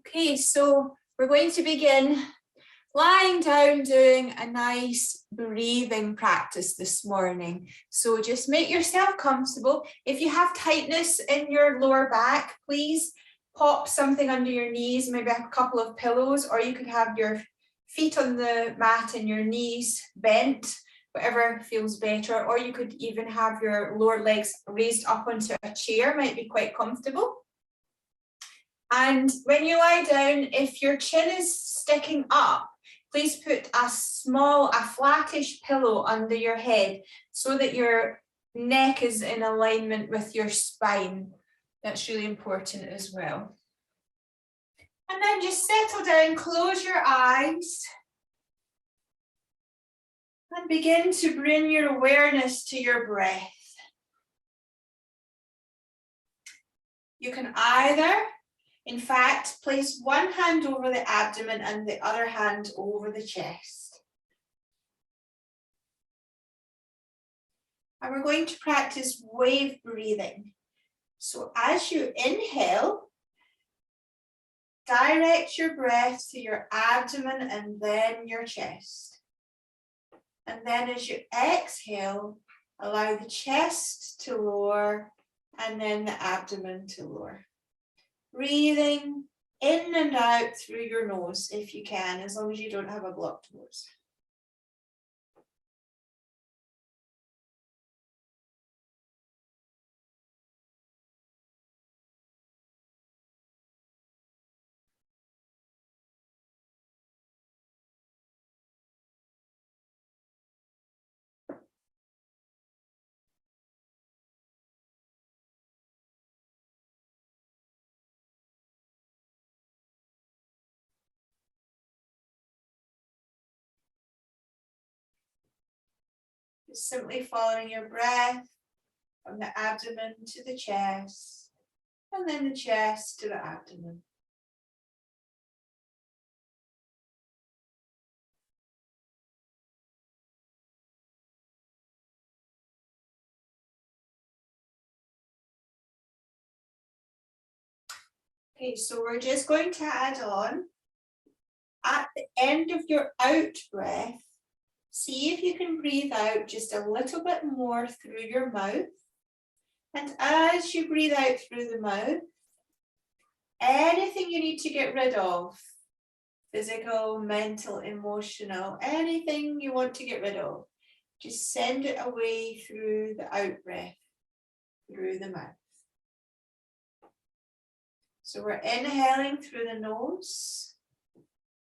Okay, so we're going to begin lying down, doing a nice breathing practice this morning. So just make yourself comfortable. If you have tightness in your lower back, please pop something under your knees, maybe a couple of pillows, or you could have your feet on the mat and your knees bent, whatever feels better, or you could even have your lower legs raised up onto a chair, might be quite comfortable. And when you lie down, if your chin is sticking up, please put a flattish pillow under your head so that your neck is in alignment with your spine. That's really important as well. And then just settle down, close your eyes, and begin to bring your awareness to your breath. You can either, in fact, place one hand over the abdomen and the other hand over the chest. And we're going to practice wave breathing. So as you inhale, direct your breath to your abdomen and then your chest. And then as you exhale, allow the chest to lower and then the abdomen to lower. Breathing in and out through your nose if you can, as long as you don't have a blocked nose. Just simply following your breath from the abdomen to the chest, and then the chest to the abdomen. Okay, so we're just going to add on, at the end of your out breath, see if you can breathe out just a little bit more through your mouth. And as you breathe out through the mouth, anything you need to get rid of, physical, mental, emotional, anything you want to get rid of, just send it away through the out breath, through the mouth. So we're inhaling through the nose,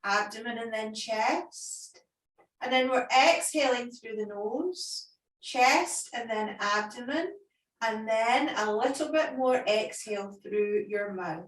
abdomen and then chest. And then we're exhaling through the nose, chest and then abdomen. And then a little bit more exhale through your mouth.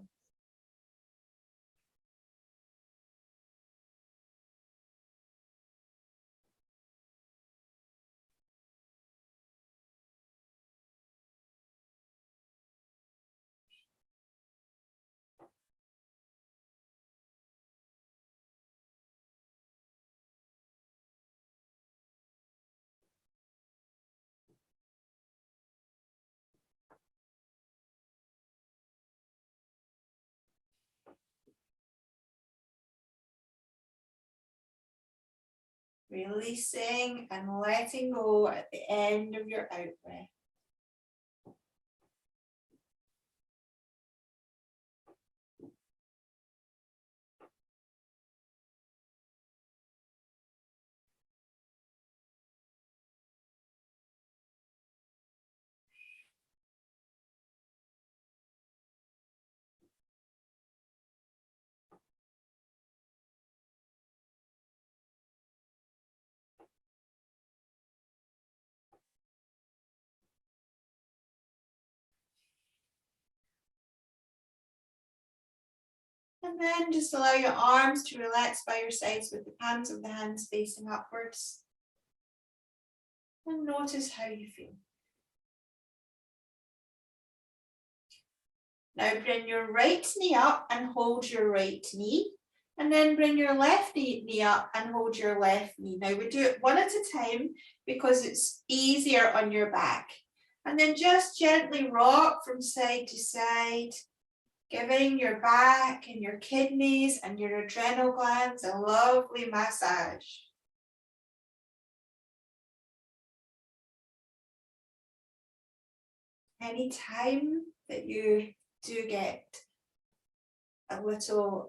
Releasing and letting go at the end of your out breath. And then just allow your arms to relax by your sides with the palms of the hands facing upwards. And notice how you feel. Now bring your right knee up and hold your right knee. And then bring your left knee up and hold your left knee. Now we do it one at a time because it's easier on your back. And then just gently rock from side to side. Giving your back and your kidneys and your adrenal glands a lovely massage. Anytime that you do get a little,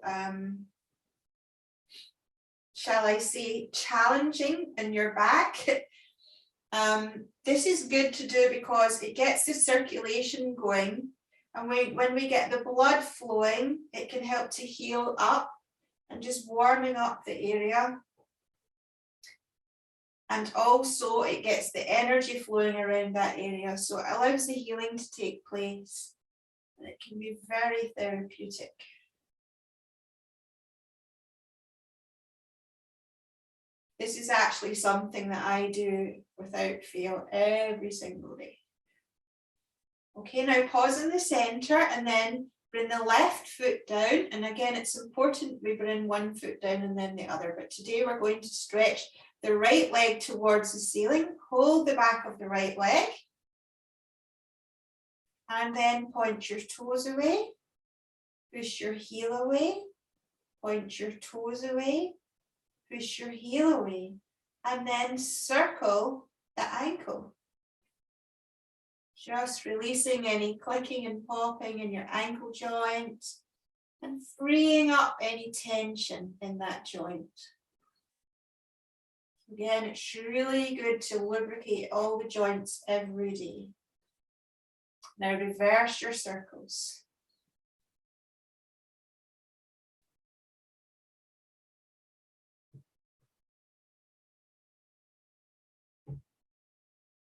shall I say, challenging in your back, this is good to do because it gets the circulation going. And when we get the blood flowing, it can help to heal up and just warming up the area. And also it gets the energy flowing around that area. So it allows the healing to take place. And it can be very therapeutic. This is actually something that I do without fail every single day. Okay, now pause in the center and then bring the left foot down. And again, it's important we bring one foot down and then the other. But today we're going to stretch the right leg towards the ceiling. Hold the back of the right leg. And then point your toes away. Push your heel away. Point your toes away. Push your heel away. And then circle the ankle. Just releasing any clicking and popping in your ankle joint and freeing up any tension in that joint. Again, it's really good to lubricate all the joints every day. Now reverse your circles.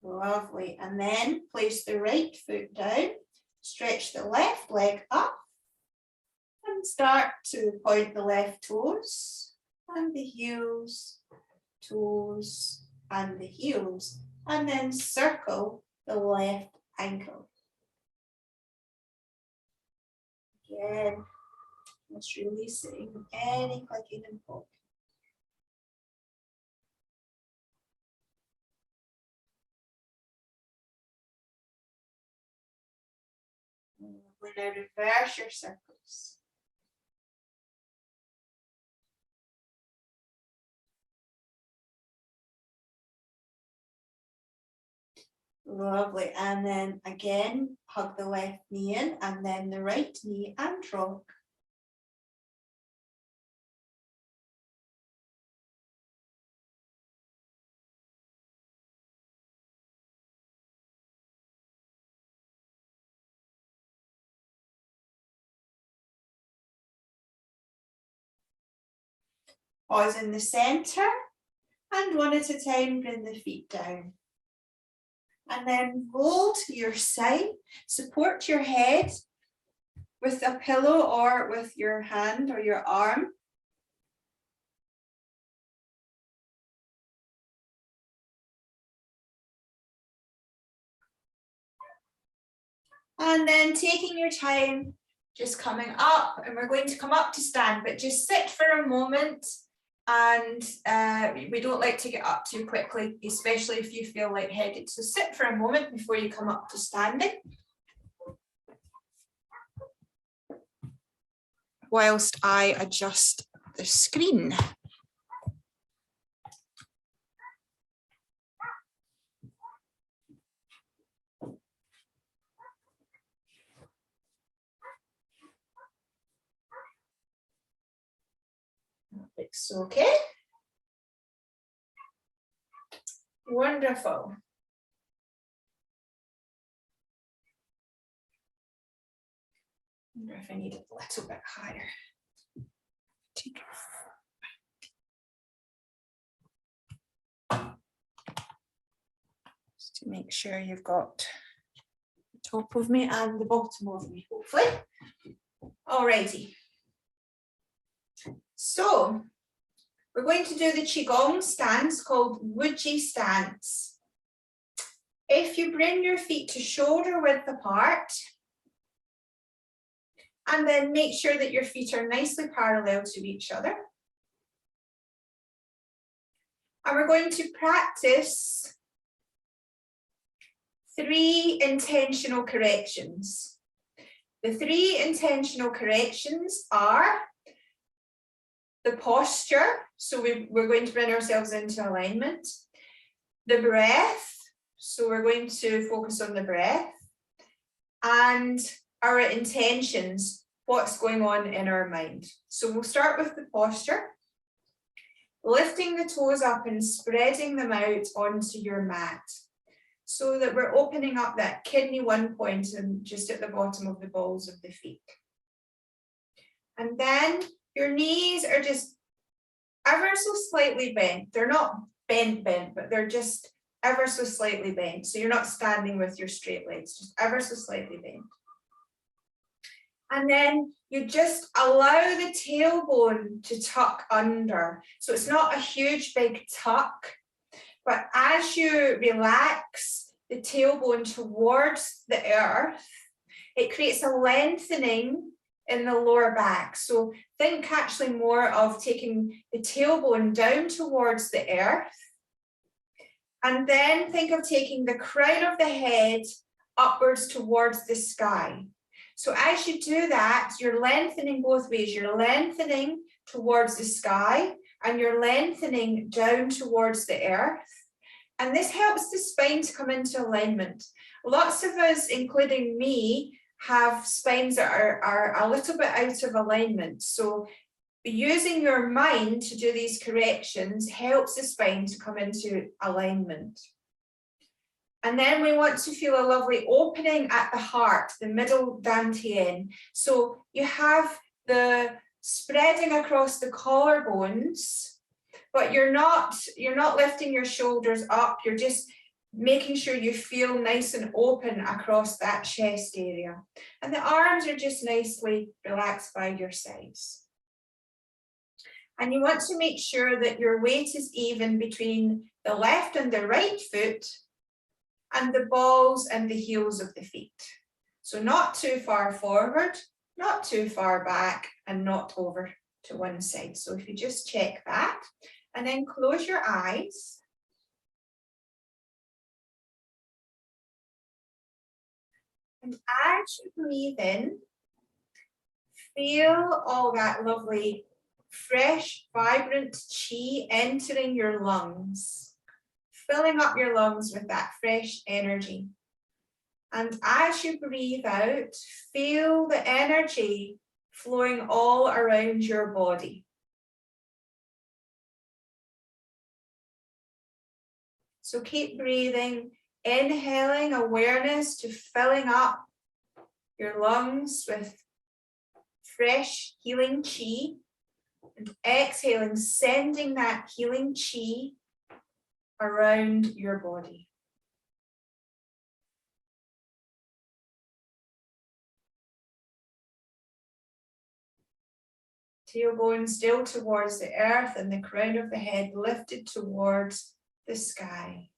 Lovely. And then place the right foot down, stretch the left leg up, and start to point the left toes and the heels, toes and the heels, and then circle the left ankle. Again, just releasing any clicking and popping. Now reverse your circles. Lovely. And then again, hug the left knee in and then the right knee and rock. Pause in the center and one at a time bring the feet down. And then roll to your side, support your head with a pillow or with your hand or your arm. And then taking your time, just coming up, and we're going to come up to stand, but just sit for a moment. And we don't like to get up too quickly, especially if you feel lightheaded. So sit for a moment before you come up to standing. Whilst I adjust the screen. It's okay. Wonderful. I wonder if I need it a little bit higher. Just to make sure you've got the top of me and the bottom of me, hopefully. Alrighty. So we're going to do the Qigong stance called Wuji stance. If you bring your feet to shoulder width apart, and then make sure that your feet are nicely parallel to each other. And we're going to practice 3 intentional corrections. The 3 intentional corrections are the posture, so we're going to bring ourselves into alignment. The breath, so we're going to focus on the breath. And our intentions, what's going on in our mind. So we'll start with the posture. Lifting the toes up and spreading them out onto your mat, so that we're opening up that kidney 1 point and just at the bottom of the balls of the feet. And then your knees are just ever so slightly bent. They're not bent, but they're just ever so slightly bent. So you're not standing with your straight legs, just ever so slightly bent. And then you just allow the tailbone to tuck under. So it's not a huge big tuck, but as you relax the tailbone towards the earth, it creates a lengthening in the lower back. So think actually more of taking the tailbone down towards the earth. And then think of taking the crown of the head upwards towards the sky. So as you do that, you're lengthening both ways. You're lengthening towards the sky and you're lengthening down towards the earth. And this helps the spine to come into alignment. Lots of us, including me, have spines that are a little bit out of alignment. So using your mind to do these corrections helps the spine to come into alignment. And then we want to feel a lovely opening at the heart, the middle dantian. So you have the spreading across the collarbones, but you're not lifting your shoulders up. You're just making sure you feel nice and open across that chest area. And the arms are just nicely relaxed by your sides. And you want to make sure that your weight is even between the left and the right foot and the balls and the heels of the feet. So not too far forward, not too far back, and not over to one side. So if you just check that, and then close your eyes. And as you breathe in, feel all that lovely, fresh, vibrant chi entering your lungs, filling up your lungs with that fresh energy. And as you breathe out, feel the energy flowing all around your body. So keep breathing, inhaling awareness to filling up your lungs with fresh healing chi, and exhaling, sending that healing chi around your body. Tailbone still towards the earth and the crown of the head lifted towards the sky.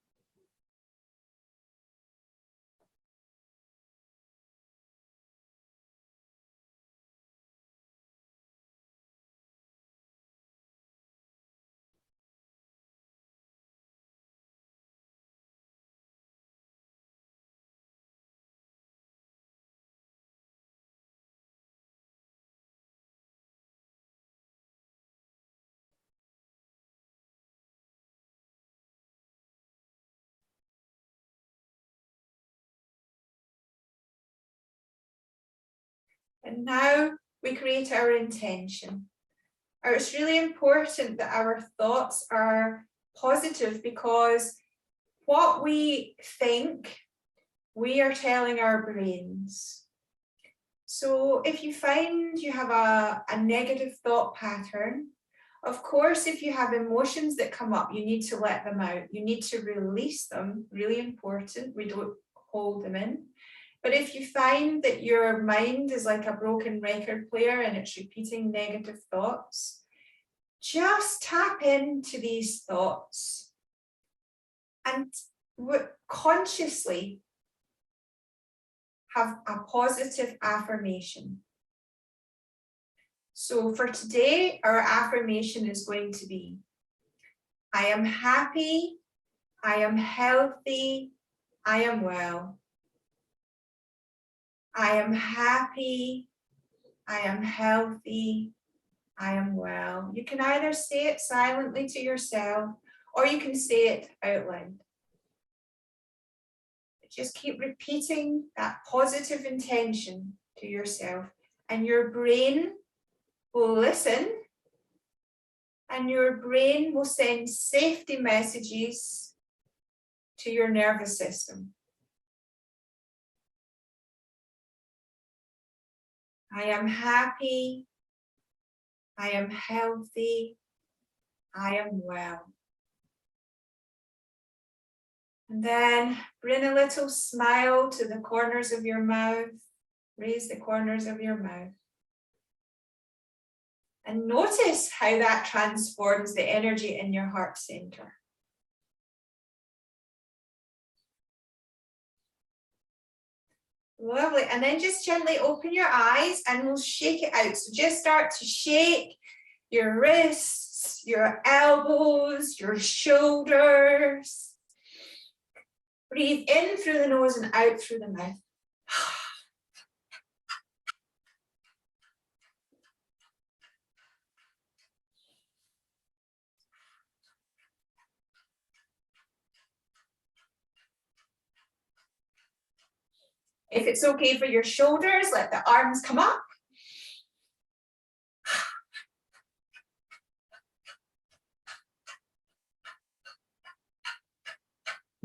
And now we create our intention. It's really important that our thoughts are positive, because what we think, we are telling our brains. So if you find you have a negative thought pattern, of course, if you have emotions that come up, you need to let them out. You need to release them, really important. We don't hold them in. But if you find that your mind is like a broken record player and it's repeating negative thoughts, just tap into these thoughts and consciously have a positive affirmation. So for today, our affirmation is going to be, I am happy, I am healthy, I am well. I am happy. I am healthy. I am well. You can either say it silently to yourself or you can say it out loud. Just keep repeating that positive intention to yourself, and your brain will listen, and your brain will send safety messages to your nervous system. I am happy. I am healthy. I am well. And then bring a little smile to the corners of your mouth. Raise the corners of your mouth. And notice how that transforms the energy in your heart center. Lovely. And then just gently open your eyes and we'll shake it out. So just start to shake your wrists, your elbows, your shoulders. Breathe in through the nose and out through the mouth. If it's okay for your shoulders, let the arms come up.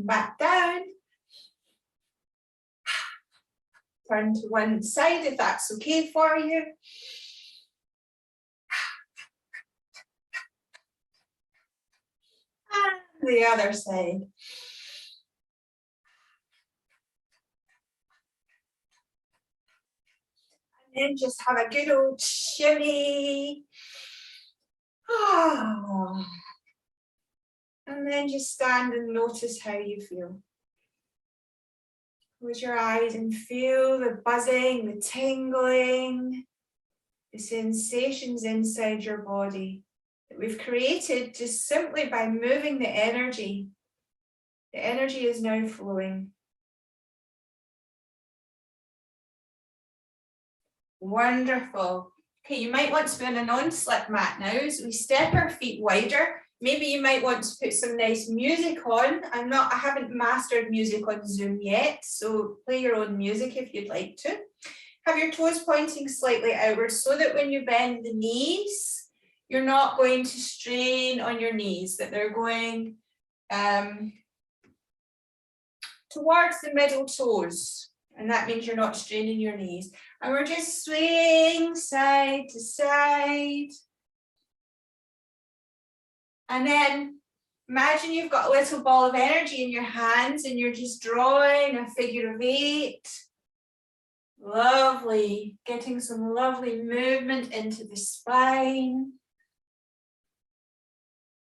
Back down. Turn to one side if that's okay for you. And the other side. And then just have a good old shimmy. And then just stand and notice how you feel. Close your eyes and feel the buzzing, the tingling, the sensations inside your body that we've created just simply by moving the energy. The energy is now flowing. Wonderful. Okay, you might want to be on a non-slip mat now, so we step our feet wider. Maybe you might want to put some nice music on. I haven't mastered music on Zoom yet, so play your own music if you'd like to. Have your toes pointing slightly outwards so that when you bend the knees, you're not going to strain on your knees, that they're going towards the middle toes. And that means you're not straining your knees. And we're just swaying side to side. And then imagine you've got a little ball of energy in your hands and you're just drawing a figure of 8. Lovely. Getting some lovely movement into the spine.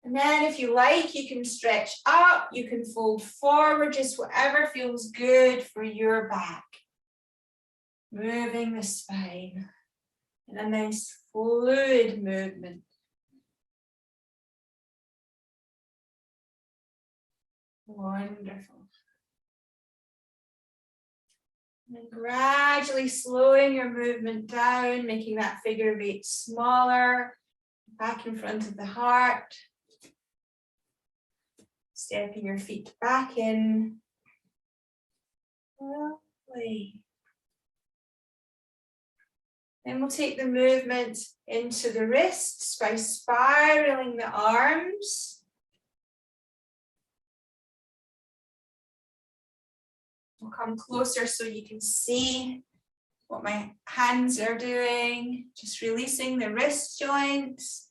And then if you like, you can stretch up, you can fold forward, just whatever feels good for your back. Moving the spine in a nice fluid movement. Wonderful. And then gradually slowing your movement down, making that figure of 8 smaller, back in front of the heart. Stepping your feet back in. Lovely. Then we'll take the movement into the wrists by spiraling the arms. We'll come closer so you can see what my hands are doing. Just releasing the wrist joints.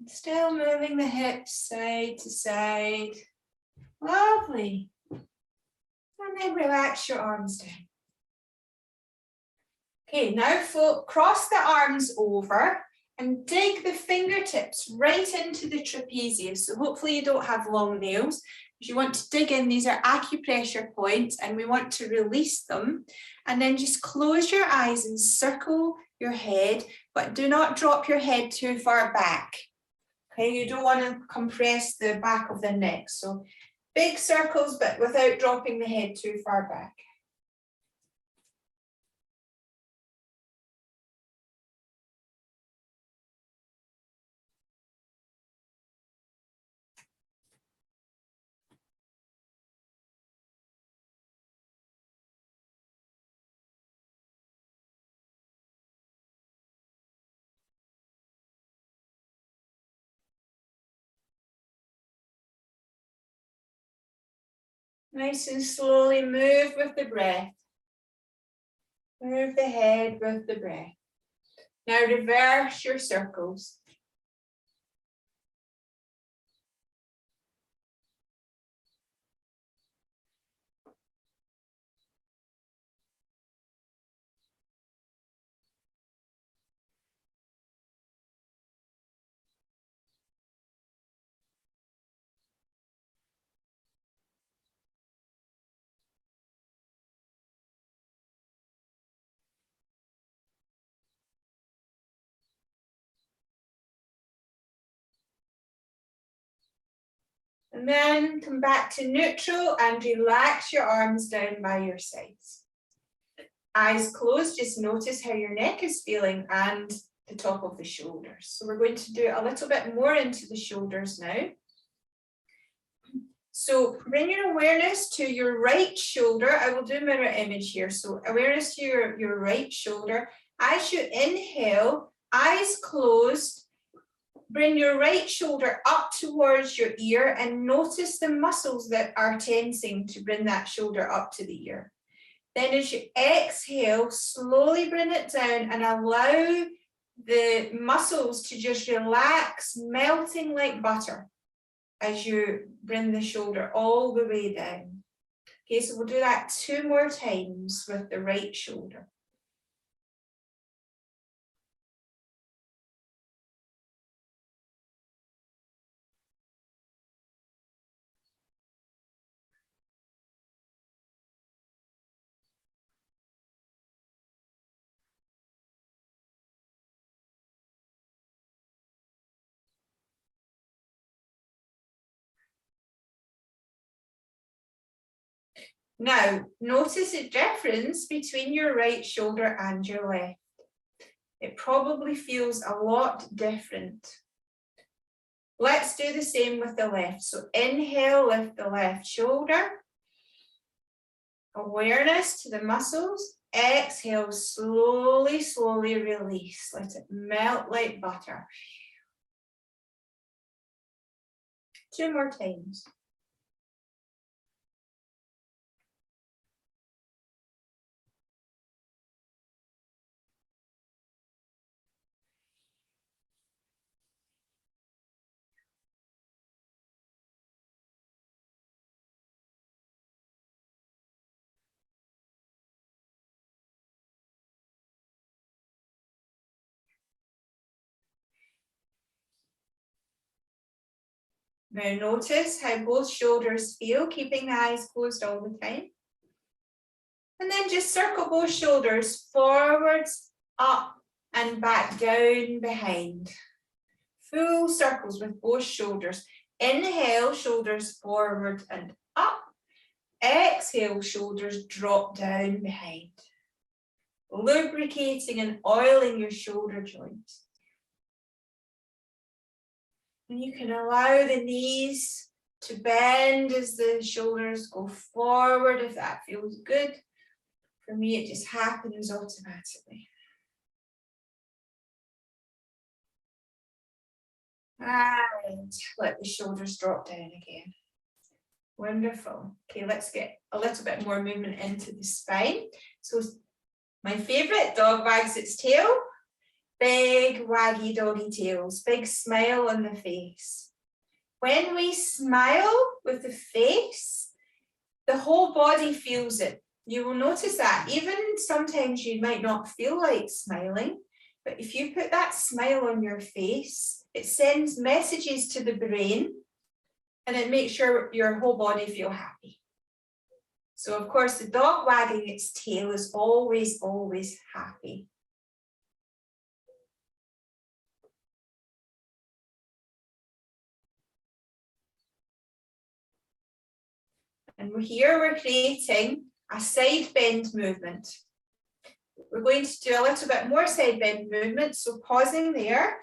Still moving the hips side to side. Lovely. And then relax your arms down. Okay, now cross the arms over and dig the fingertips right into the trapezius. So hopefully you don't have long nails. If you want to dig in, these are acupressure points and we want to release them. And then just close your eyes and circle your head, but do not drop your head too far back. Okay, you don't want to compress the back of the neck. So big circles, but without dropping the head too far back. Nice and slowly move with the breath. Move the head with the breath. Now reverse your circles. And then come back to neutral and relax your arms down by your sides. Eyes closed, just notice how your neck is feeling and the top of the shoulders. So we're going to do a little bit more into the shoulders now. So bring your awareness to your right shoulder. I will do mirror image here. So awareness to your right shoulder. As you inhale, eyes closed, bring your right shoulder up towards your ear and notice the muscles that are tensing to bring that shoulder up to the ear. Then as you exhale, slowly bring it down and allow the muscles to just relax, melting like butter as you bring the shoulder all the way down. Okay, so we'll do that 2 more times with the right shoulder. Now, notice the difference between your right shoulder and your left. It probably feels a lot different. Let's do the same with the left. So inhale, lift the left shoulder. Awareness to the muscles. Exhale, slowly, slowly release. Let it melt like butter. 2 more times. Now notice how both shoulders feel, keeping the eyes closed all the time. And then just circle both shoulders forwards, up and back down behind. Full circles with both shoulders. Inhale, shoulders forward and up. Exhale, shoulders drop down behind. Lubricating and oiling your shoulder joints. And you can allow the knees to bend as the shoulders go forward if that feels good. For me, it just happens automatically. And let the shoulders drop down again. Wonderful. Okay, let's get a little bit more movement into the spine. So my favorite, dog wags its tail. Big waggy doggy tails, big smile on the face. When we smile with the face, the whole body feels it. You will notice that even sometimes you might not feel like smiling, but if you put that smile on your face, it sends messages to the brain and it makes your whole body feel happy. So of course, the dog wagging its tail is always, always happy. And we're creating a side bend movement. We're going to do a little bit more side bend movement. So pausing there,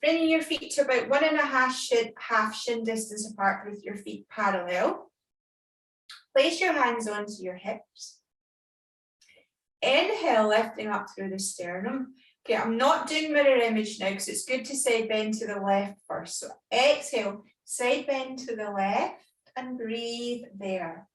bringing your feet to about 1.5 shin distance apart with your feet parallel. Place your hands onto your hips. Inhale, lifting up through the sternum. Okay, I'm not doing mirror image now because it's good to side bend to the left first. So exhale, side bend to the left and breathe there.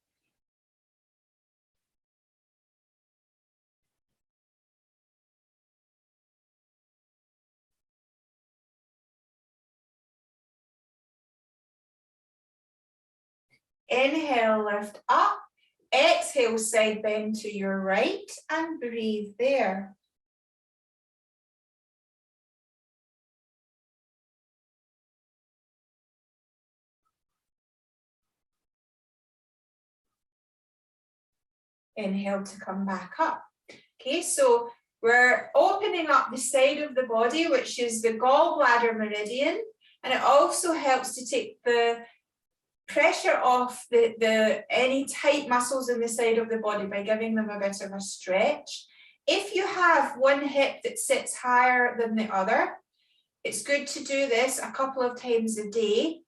Inhale, lift up. Exhale, side bend to your right and breathe there. Inhale to come back up. Okay, so we're opening up the side of the body, which is the gallbladder meridian, and it also helps to take the pressure off any tight muscles in the side of the body by giving them a bit of a stretch. If you have one hip that sits higher than the other, it's good to do this a couple of times a day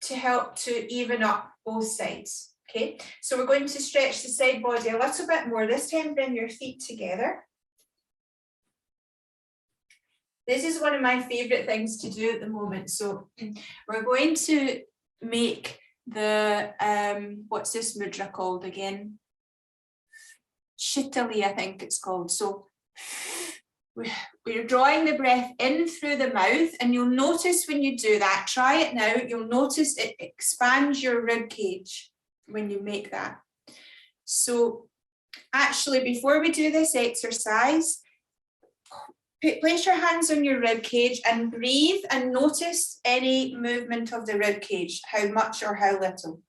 to help to even up both sides. Okay, so we're going to stretch the side body a little bit more. This time, bring your feet together. This is one of my favorite things to do at the moment. So we're going to make the, what's this mudra called again? Shitali, I think it's called. So we're drawing the breath in through the mouth, and you'll notice when you do that, try it now, you'll notice it expands your rib cage when you make that. So actually, before we do this exercise, place your hands on your rib cage and breathe and notice any movement of the rib cage, how much or how little.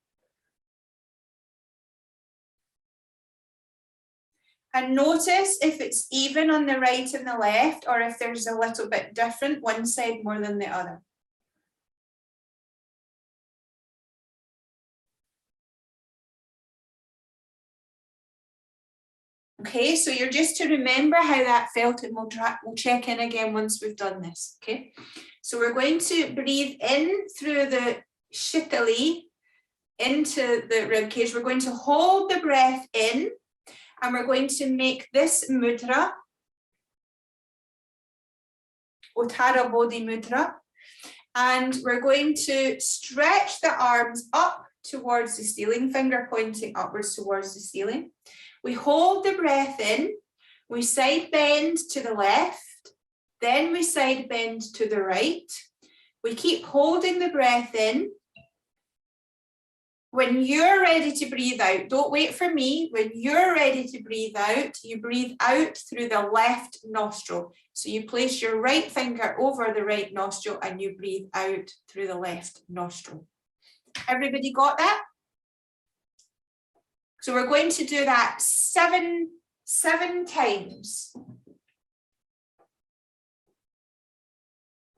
And notice if it's even on the right and the left, or if there's a little bit different, one side more than the other. Okay, so you're just to remember how that felt, and we'll check in again once we've done this, okay? So we're going to breathe in through the shitali into the rib cage. We're going to hold the breath in, and we're going to make this mudra, Uttara Bodhi Mudra, and we're going to stretch the arms up towards the ceiling, finger pointing upwards towards the ceiling. We hold the breath in, we side bend to the left, then we side bend to the right. We keep holding the breath in. When you're ready to breathe out, don't wait for me. When you're ready to breathe out, you breathe out through the left nostril. So you place your right finger over the right nostril and you breathe out through the left nostril. Everybody got that? So we're going to do that seven times.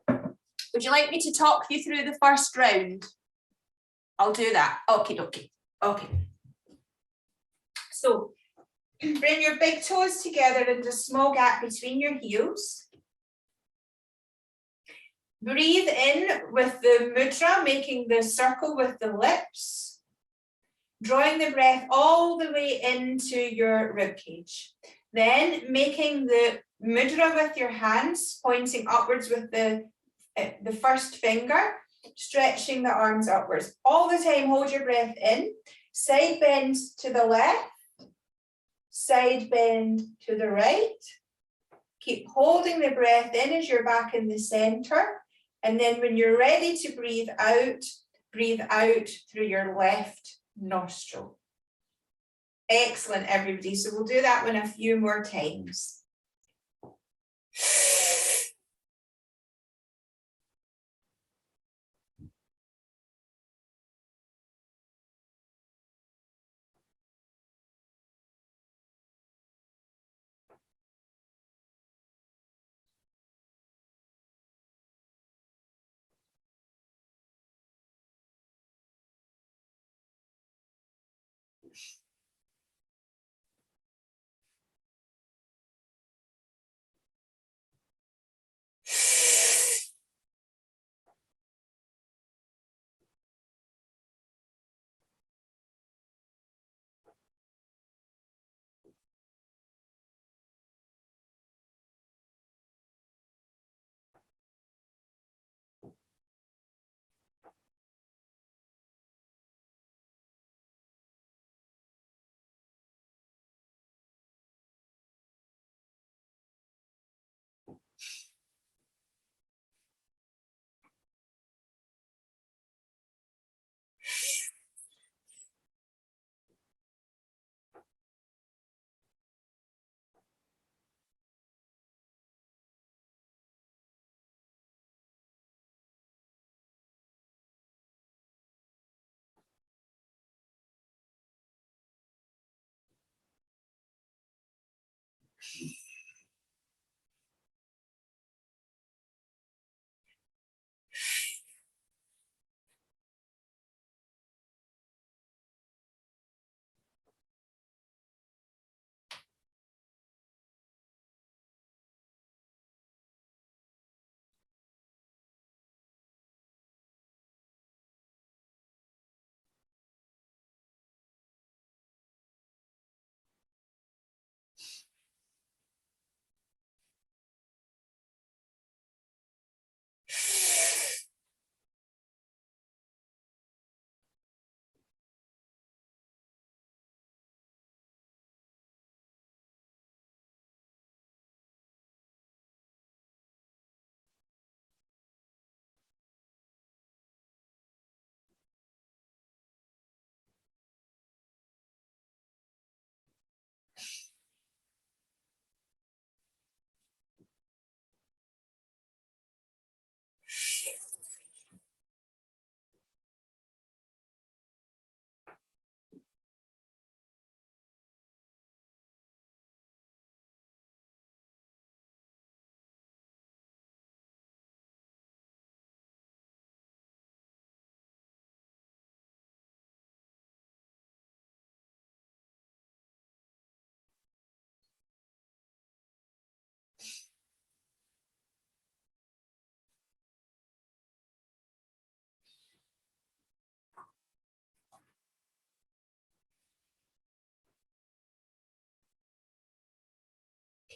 Would you like me to talk you through the first round? I'll do that. Okay. So bring your big toes together and a small gap between your heels. Breathe in with the mudra, making the circle with the lips. Drawing the breath all the way into your rib cage. Then making the mudra with your hands, pointing upwards with the first finger, stretching the arms upwards. All the time, hold your breath in. Side bend to the left, side bend to the right. Keep holding the breath in as you're back in the center. And then when you're ready to breathe out through your left nostril. Excellent, everybody. So we'll do that one a few more times.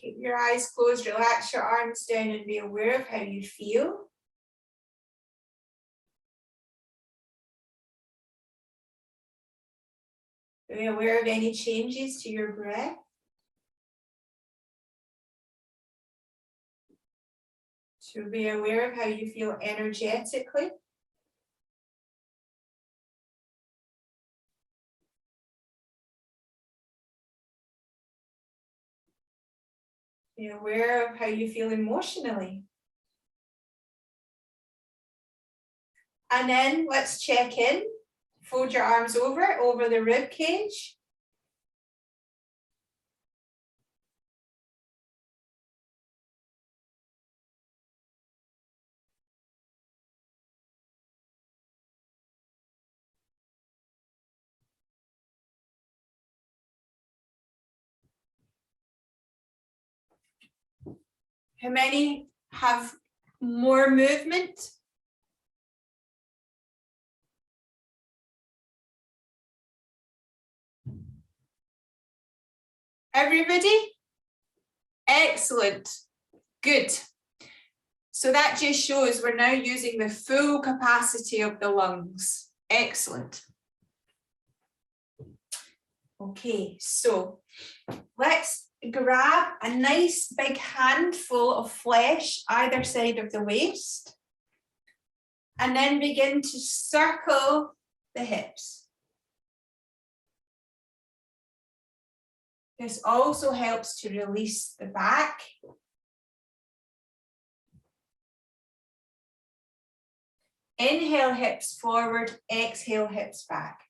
Keep your eyes closed, relax your arms down and be aware of how you feel. Be aware of any changes to your breath. So be aware of how you feel energetically. Be aware of how you feel emotionally. And then let's check in. Fold your arms over the rib cage. How many have more movement? Everybody? Excellent. Good. So that just shows we're now using the full capacity of the lungs. Excellent. Okay, so let's grab a nice big handful of flesh either side of the waist and then begin to circle the hips. This also helps to release the back. Inhale, hips forward, exhale, hips back.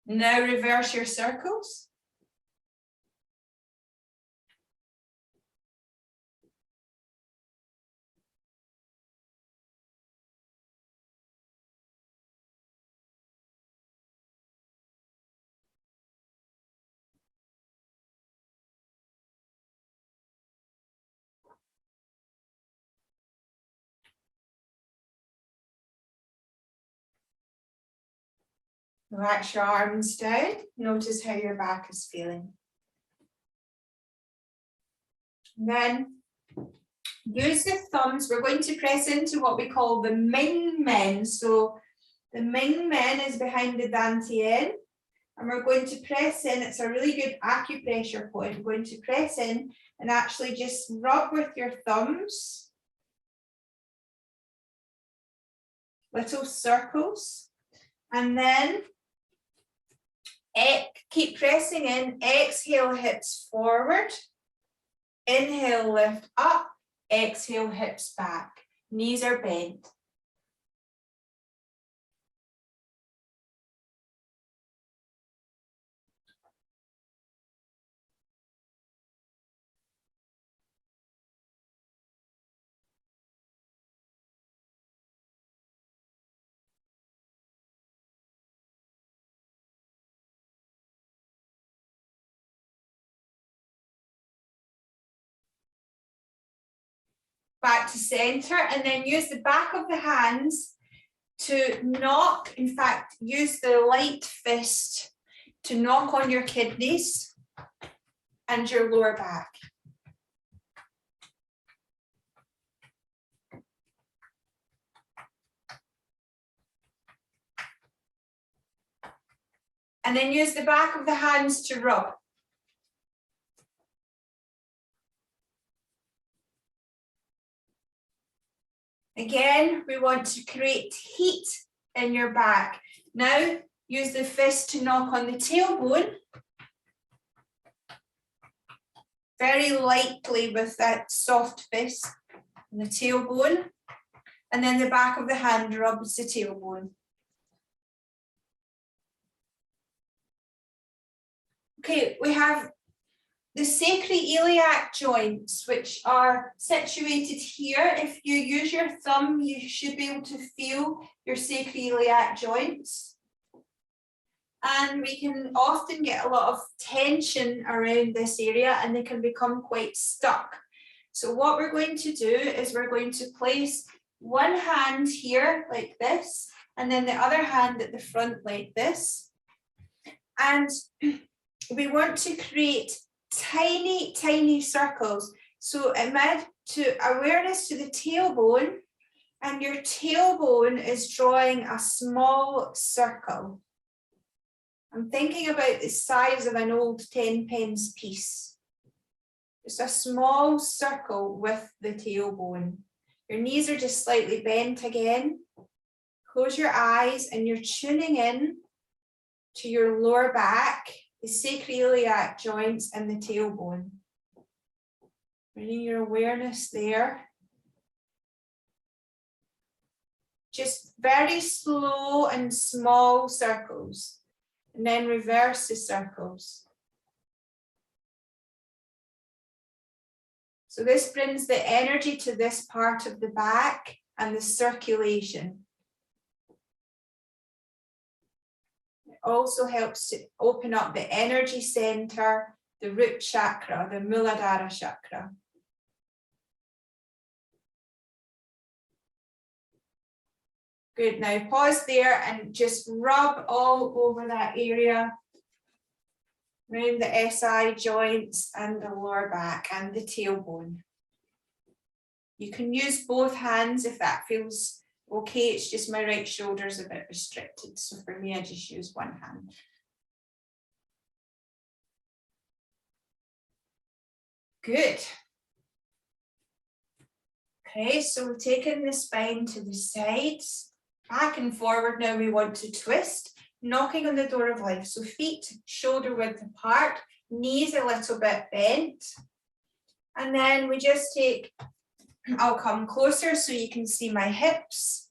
Now reverse your circles. Relax your arms down. Notice how your back is feeling. Then use the thumbs. We're going to press into what we call the Ming Men. So the Ming Men is behind the Dantian. And we're going to press in. It's a really good acupressure point. We're going to press in and actually just rub with your thumbs. Little circles. And then keep pressing in. Exhale, hips forward. Inhale, lift up. Exhale, hips back. Knees are bent. Back to center, and then use the back of the hands to knock. In fact, use the light fist to knock on your kidneys and your lower back. And then use the back of the hands to rub. Again, we want to create heat in your back. Now, use the fist to knock on the tailbone. Very lightly with that soft fist on the tailbone. And then the back of the hand rubs the tailbone. Okay, we have the sacroiliac joints, which are situated here. If you use your thumb, you should be able to feel your sacroiliac joints. And we can often get a lot of tension around this area and they can become quite stuck. So what we're going to do is we're going to place one hand here like this, and then the other hand at the front like this. And we want to create tiny, tiny circles. So imagine awareness to the tailbone, and your tailbone is drawing a small circle. I'm thinking about the size of an old 10 pence piece. Just a small circle with the tailbone. Your knees are just slightly bent again. Close your eyes and you're tuning in to your lower back, the sacroiliac joints and the tailbone. Bringing your awareness there. Just very slow and small circles, and then reverse the circles. So this brings the energy to this part of the back and the circulation. It also helps to open up the energy center, the root chakra, the Muladhara chakra. Good, now pause there and just rub all over that area, around the SI joints and the lower back and the tailbone. You can use both hands if that feels okay. It's just my right shoulder is a bit restricted, so for me I just use one hand. Good. Okay, so we've taken the spine to the sides. Back and forward now we want to twist, knocking on the door of life. So feet shoulder width apart, knees a little bit bent. And then we just take, I'll come closer so you can see my hips.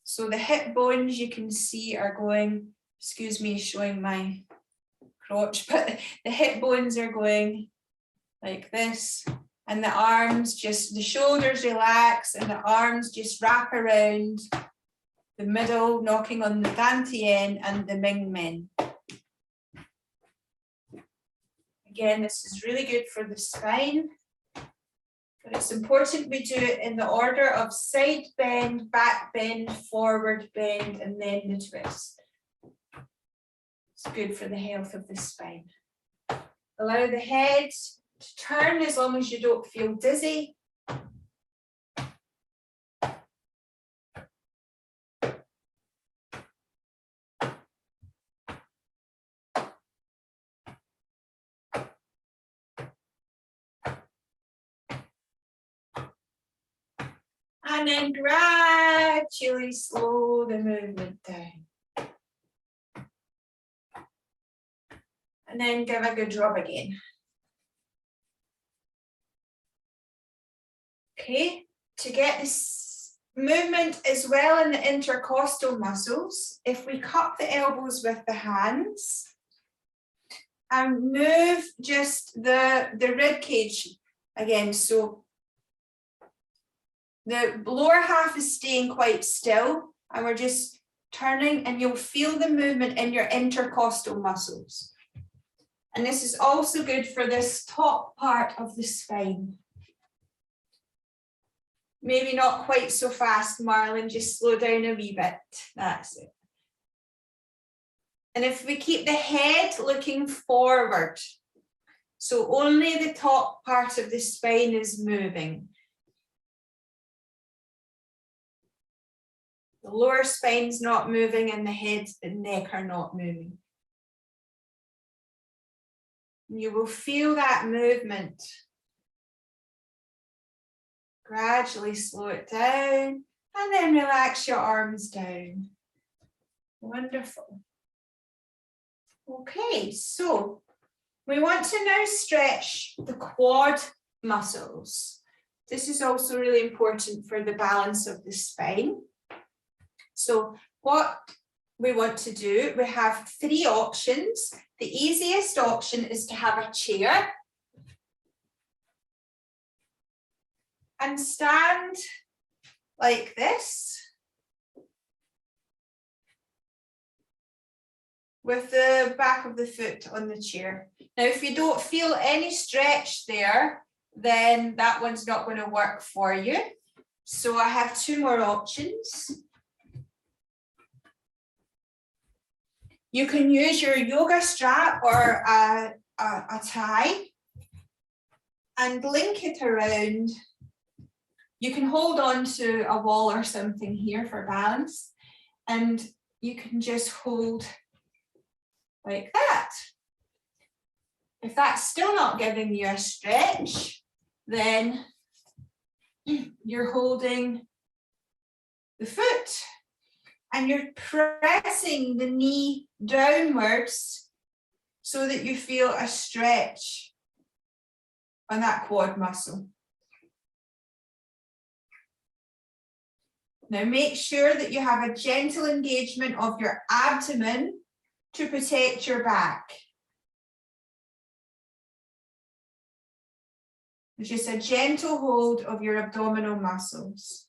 So the hip bones you can see are going, excuse me, showing my crotch, but the hip bones are going like this. And the arms just, the shoulders relax and the arms just wrap around the middle, knocking on the Dantian and the Ming Men. Again, this is really good for the spine, but it's important we do it in the order of side bend, back bend, forward bend, and then the twist. It's good for the health of the spine. Allow the head to turn as long as you don't feel dizzy. And then gradually slow the movement down. And then give a good rub again. Okay, to get this movement as well in the intercostal muscles, if we cup the elbows with the hands and move just the rib cage again, so the lower half is staying quite still and we're just turning, and you'll feel the movement in your intercostal muscles. And this is also good for this top part of the spine. Maybe not quite so fast, Marlon, just slow down a wee bit. That's it. And if we keep the head looking forward, so only the top part of the spine is moving. The lower spine's not moving and the head and neck are not moving. You will feel that movement. Gradually slow it down and then relax your arms down. Wonderful. Okay, so we want to now stretch the quad muscles. This is also really important for the balance of the spine. So what we want to do, we have three options. The easiest option is to have a chair and stand like this with the back of the foot on the chair. Now, if you don't feel any stretch there, then that one's not going to work for you. So I have two more options. You can use your yoga strap or a tie and link it around. You can hold on to a wall or something here for balance, and you can just hold like that. If that's still not giving you a stretch, then you're holding the foot and you're pressing the knee downwards so that you feel a stretch on that quad muscle. Now make sure that you have a gentle engagement of your abdomen to protect your back. It's just a gentle hold of your abdominal muscles.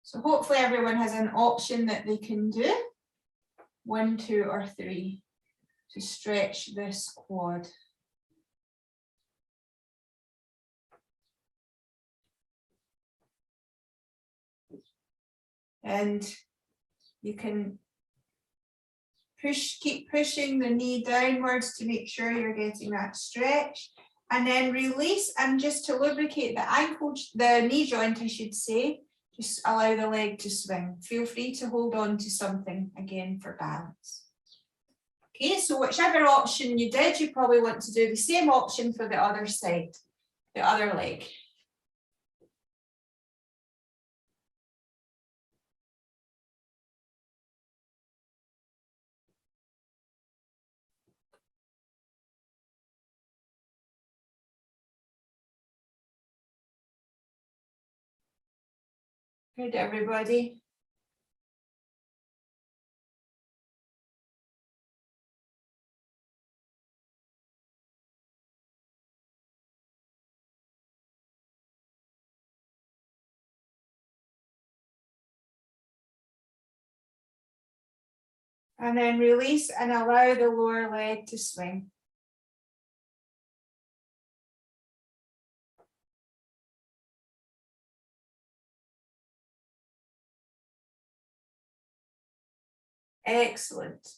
So hopefully everyone has an option that they can do. 1, 2, or 3 to stretch this quad. And you can keep pushing the knee downwards to make sure you're getting that stretch, and then release, and just to lubricate the ankle, the knee joint, I should say, just allow the leg to swing. Feel free to hold on to something again for balance. Okay, so whichever option you did, you probably want to do the same option for the other side, the other leg. Good, everybody. And then release and allow the lower leg to swing. Excellent.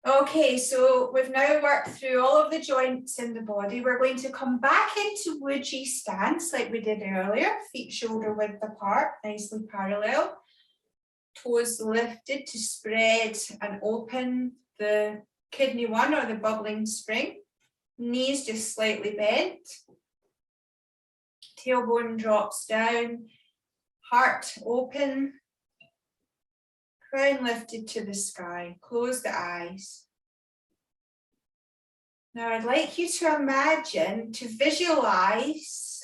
Okay, so we've now worked through all of the joints in the body. We're going to come back into Wuji stance like we did earlier, feet shoulder width apart, nicely parallel. Toes lifted to spread and open the kidney 1 or the bubbling spring. Knees just slightly bent. Tailbone drops down. Heart open. Crown lifted to the sky. Close the eyes. Now I'd like you to imagine, to visualize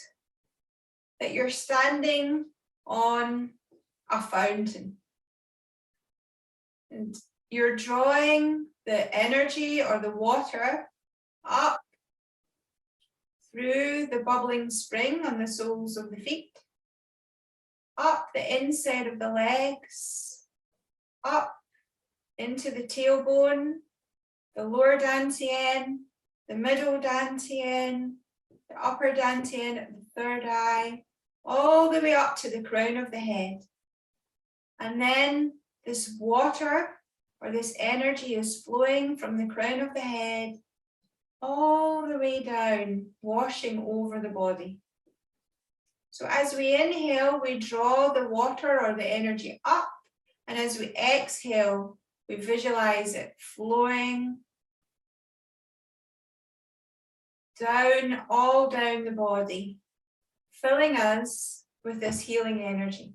that you're standing on a fountain. And you're drawing the energy or the water up through the bubbling spring on the soles of the feet, up the inside of the legs, up into the tailbone, the lower dantian, the middle dantian, the upper dantian of the third eye, all the way up to the crown of the head. And then this water or this energy is flowing from the crown of the head all the way down, washing over the body. So as we inhale, we draw the water or the energy up, and as we exhale, we visualize it flowing down, all down the body, filling us with this healing energy.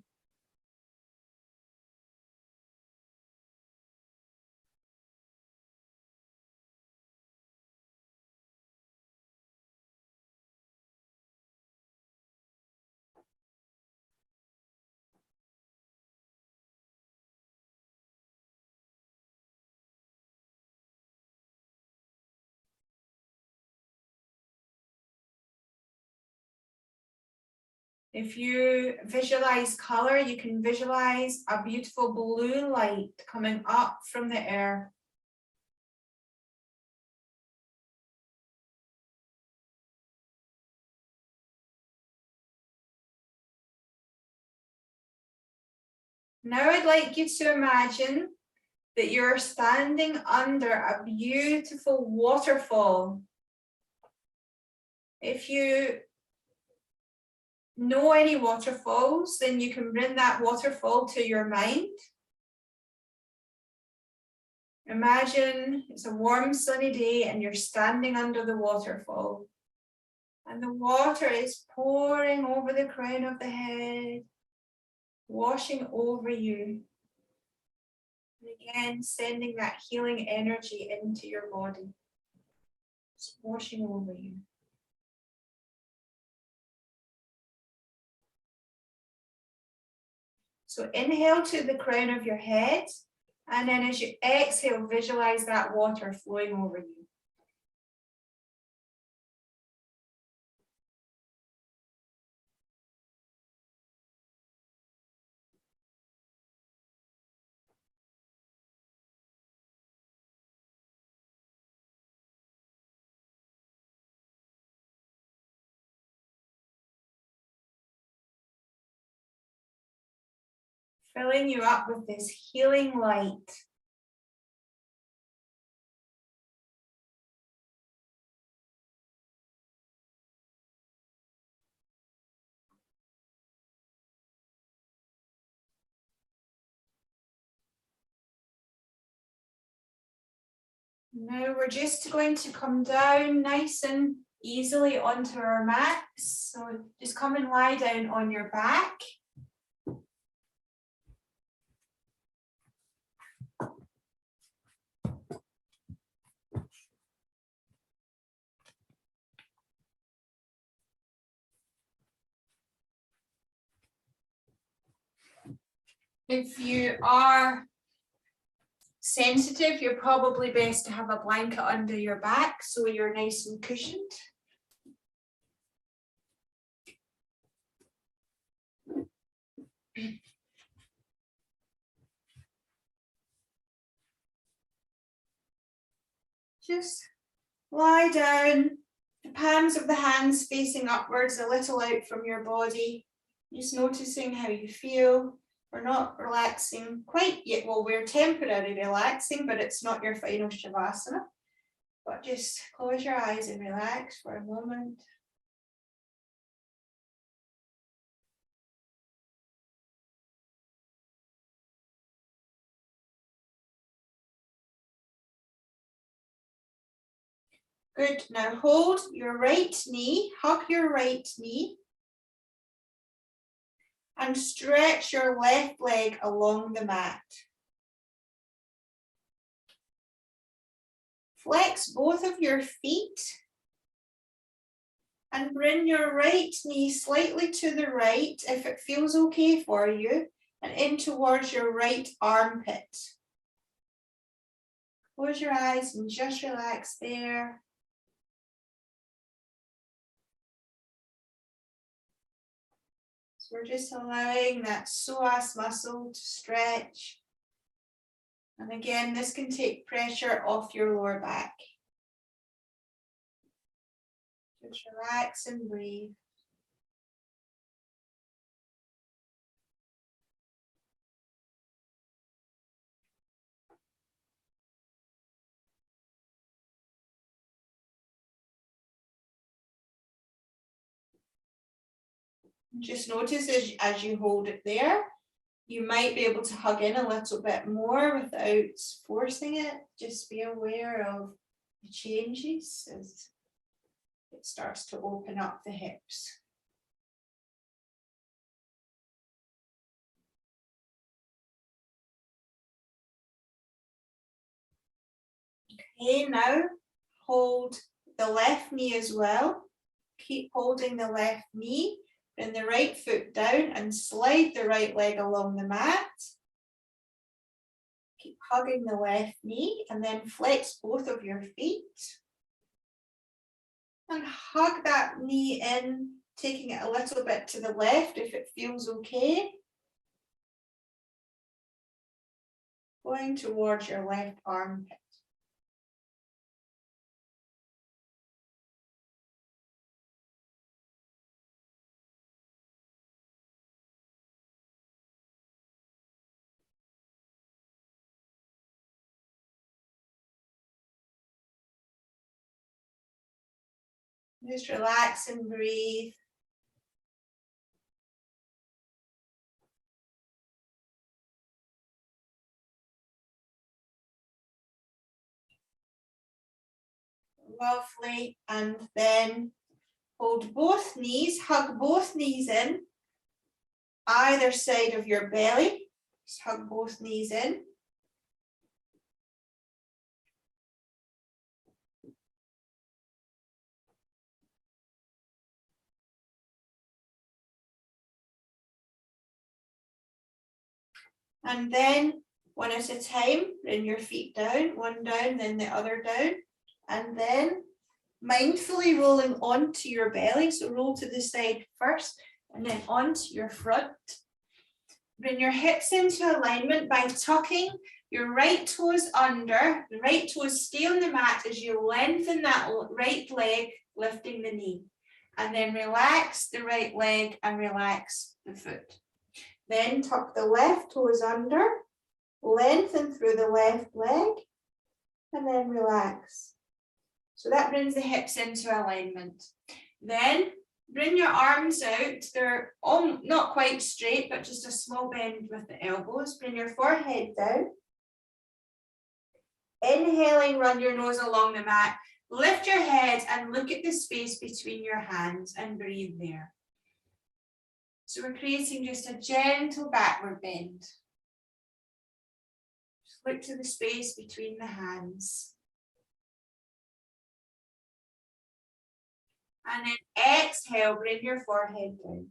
If you visualize color, you can visualize a beautiful blue light coming up from the earth, Now I'd like you to imagine that you're standing under a beautiful waterfall. If you know any waterfalls, then you can bring that waterfall to your mind. Imagine it's a warm sunny day and you're standing under the waterfall. And the water is pouring over the crown of the head, washing over you. And again, sending that healing energy into your body. It's washing over you. So inhale to the crown of your head, and then as you exhale, visualize that water flowing over you. Filling you up with this healing light. Now we're just going to come down nice and easily onto our mats. So just come and lie down on your back. If you are sensitive, you're probably best to have a blanket under your back so you're nice and cushioned. Just lie down, the palms of the hands facing upwards, a little out from your body. Just noticing how you feel. We're not relaxing quite yet. Well, we're temporarily relaxing, but it's not your final Shavasana. But just close your eyes and relax for a moment. Good. Now hold your right knee, hug your right knee, and stretch your left leg along the mat. Flex both of your feet and bring your right knee slightly to the right if it feels okay for you and in towards your right armpit. Close your eyes and just relax there. So we're just allowing that psoas muscle to stretch. And again, this can take pressure off your lower back. Just relax and breathe. Just notice as you hold it there, you might be able to hug in a little bit more without forcing it. Just be aware of the changes as it starts to open up the hips. Okay, now hold the left knee as well. Keep holding the left knee. Bring the right foot down and slide the right leg along the mat. Keep hugging the left knee and then flex both of your feet. And hug that knee in, taking it a little bit to the left if it feels okay. Going towards your left armpit. Just relax and breathe. Lovely. And then hold both knees, hug both knees in, either side of your belly. Just hug both knees in. And then one at a time, bring your feet down, one down, then the other down. And then mindfully rolling onto your belly. So roll to the side first and then onto your front. Bring your hips into alignment by tucking your right toes under. The right toes stay on the mat as you lengthen that right leg, lifting the knee. And then relax the right leg and relax the foot. Then tuck the left toes under, lengthen through the left leg, and then relax. So that brings the hips into alignment. Then bring your arms out. They're all not quite straight, but just a small bend with the elbows. Bring your forehead down. Inhaling, run your nose along the mat. Lift your head and look at the space between your hands and breathe there. So we're creating just a gentle backward bend. Just look to the space between the hands. And then exhale, bring your forehead down.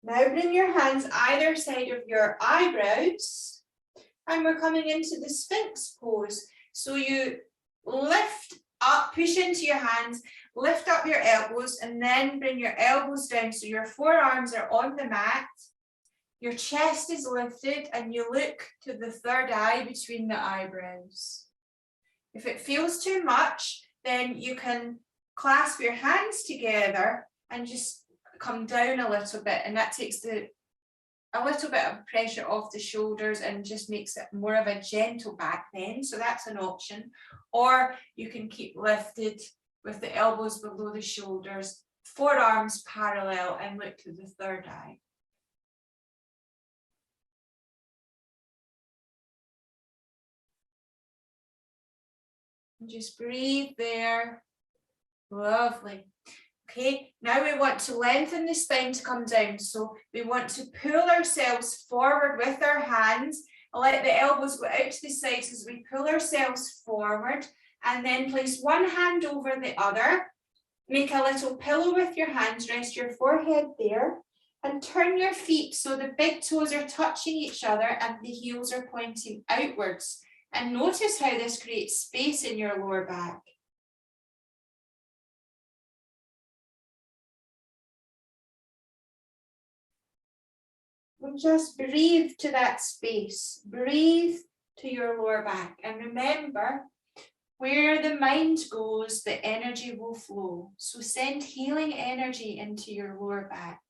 Now bring your hands either side of your eyebrows. And we're coming into the Sphinx pose. So you lift up, push into your hands, lift up your elbows, and then bring your elbows down so your forearms are on the mat. Your chest is lifted and you look to the third eye between the eyebrows. If it feels too much, then you can clasp your hands together and just come down a little bit, and that takes a little bit of pressure off the shoulders and just makes it more of a gentle back bend. So that's an option. Or you can keep lifted with the elbows below the shoulders, forearms parallel, and look to the third eye. And just breathe there. Lovely. Okay, now we want to lengthen the spine to come down. So we want to pull ourselves forward with our hands. Let the elbows go out to the sides as we pull ourselves forward, and then place one hand over the other. Make a little pillow with your hands, rest your forehead there, and turn your feet so the big toes are touching each other and the heels are pointing outwards. And notice how this creates space in your lower back. And just breathe to that space. Breathe to your lower back. And remember, where the mind goes, the energy will flow. So send healing energy into your lower back.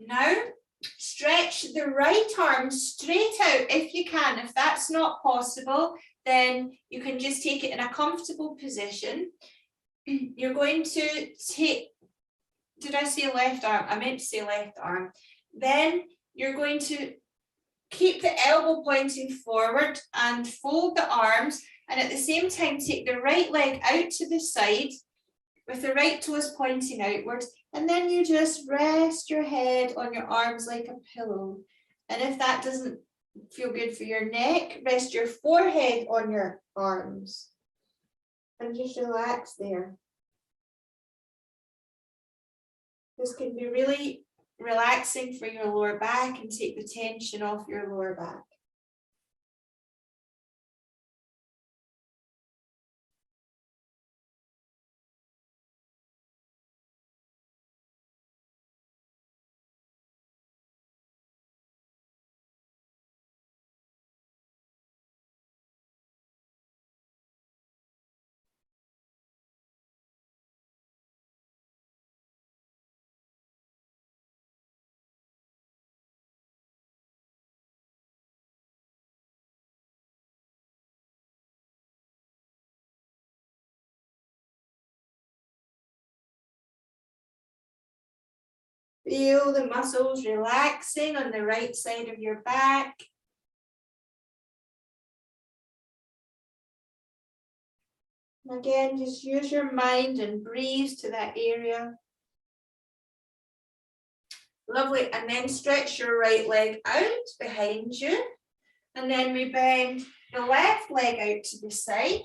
Now, stretch the right arm straight out if you can. If that's not possible, then you can just take it in a comfortable position. You're going to take, did I say left arm? I meant to say left arm. Then you're going to keep the elbow pointing forward and fold the arms, and at the same time take the right leg out to the side with the right toes pointing outwards, and then you just rest your head on your arms like a pillow. And if that doesn't feel good for your neck, rest your forehead on your arms and just relax there. This can be really relaxing for your lower back and take the tension off your lower back. Feel the muscles relaxing on the right side of your back. And again, just use your mind and breathe to that area. Lovely. And then stretch your right leg out behind you. And then we bend the left leg out to the side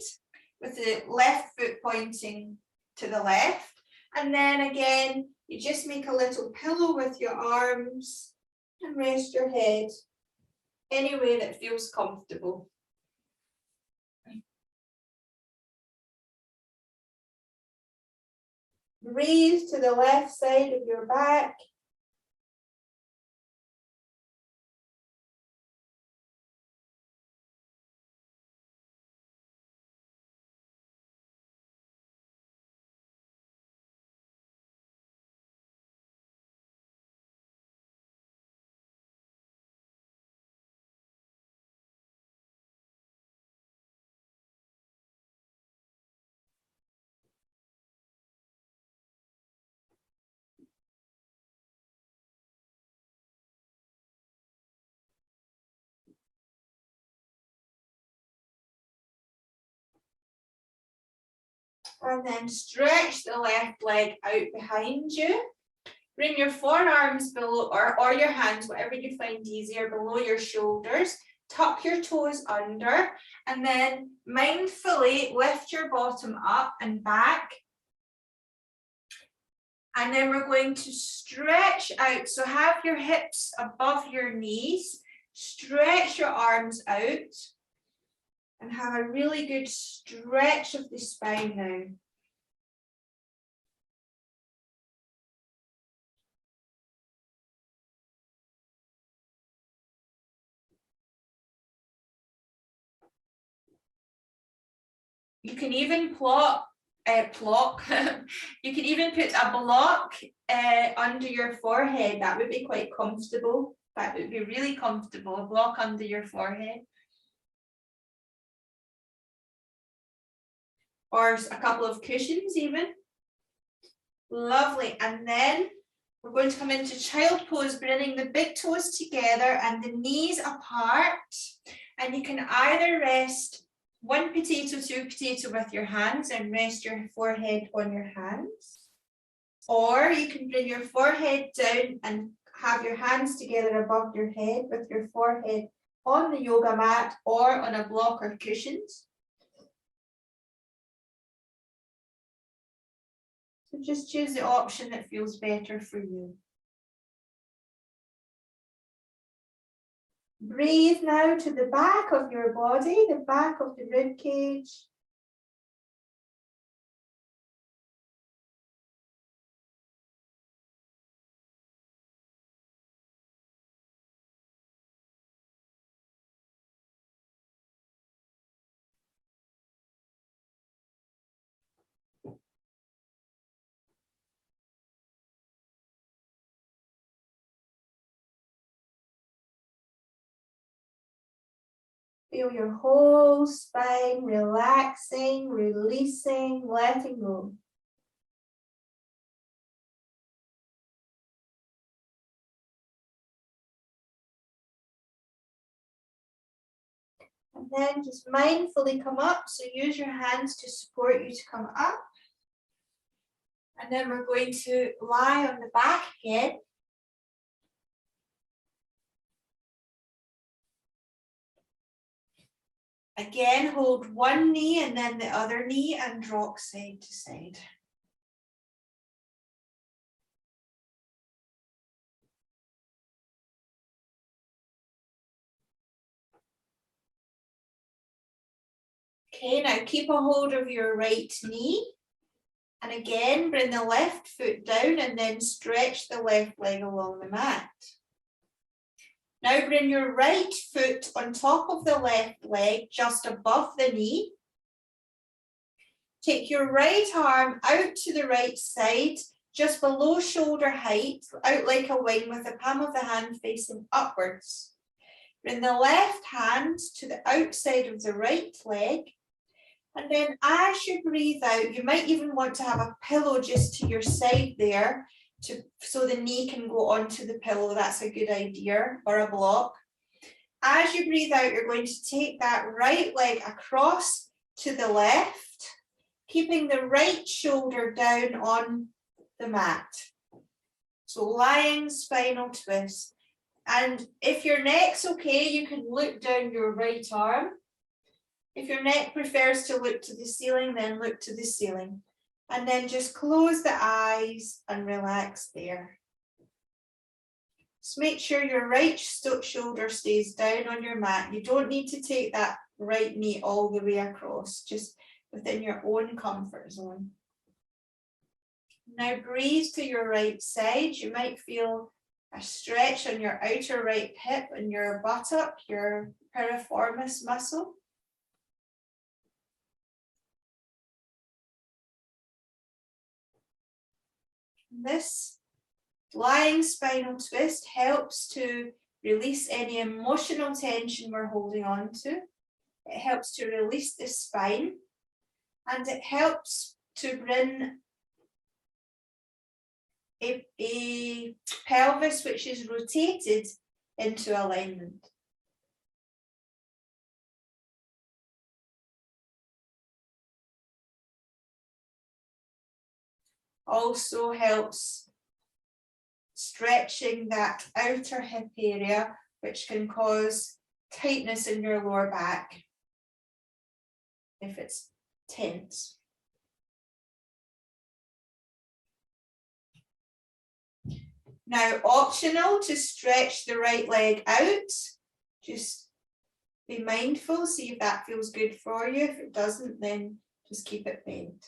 with the left foot pointing to the left. And then again, you just make a little pillow with your arms and rest your head any way that feels comfortable. Breathe to the left side of your back. And then stretch the left leg out behind you. Bring your forearms below, or your hands, whatever you find easier, below your shoulders. Tuck your toes under, and then mindfully lift your bottom up and back. And then we're going to stretch out. So have your hips above your knees. Stretch your arms out. And have a really good stretch of the spine now. You can even you can even put a block under your forehead. That would be quite comfortable. That would be really comfortable, a block under your forehead. Or a couple of cushions even. Lovely. And then we're going to come into child pose, bringing the big toes together and the knees apart. And you can either rest one potato, two potato with your hands and rest your forehead on your hands. Or you can bring your forehead down and have your hands together above your head with your forehead on the yoga mat or on a block or cushions. So just choose the option that feels better for you. Breathe now to the back of your body, the back of the rib cage. Feel your whole spine relaxing, releasing, letting go. And then just mindfully come up. So use your hands to support you to come up. And then we're going to lie on the back again. Again, hold one knee and then the other knee and rock side to side. Okay, now keep a hold of your right knee. And again, bring the left foot down and then stretch the left leg along the mat. Now bring your right foot on top of the left leg, just above the knee. Take your right arm out to the right side, just below shoulder height, out like a wing with the palm of the hand facing upwards. Bring the left hand to the outside of the right leg. And then as you breathe out, you might even want to have a pillow just to your side there. so the knee can go onto the pillow. That's a good idea, or a block. As you breathe out, you're going to take that right leg across to the left, keeping the right shoulder down on the mat. So lying spinal twist. And if your neck's okay, you can look down your right arm. If your neck prefers to look to the ceiling, then look to the ceiling. And then just close the eyes and relax there. Just make sure your right shoulder stays down on your mat. You don't need to take that right knee all the way across, just within your own comfort zone. Now breathe to your right side. You might feel a stretch on your outer right hip and your buttock, your piriformis muscle. This lying spinal twist helps to release any emotional tension we're holding on to. It helps to release the spine, and it helps to bring a pelvis which is rotated into alignment. Also helps stretching that outer hip area, which can cause tightness in your lower back if it's tense. Now, optional to stretch the right leg out. Just be mindful, see if that feels good for you. If it doesn't, then just keep it bent.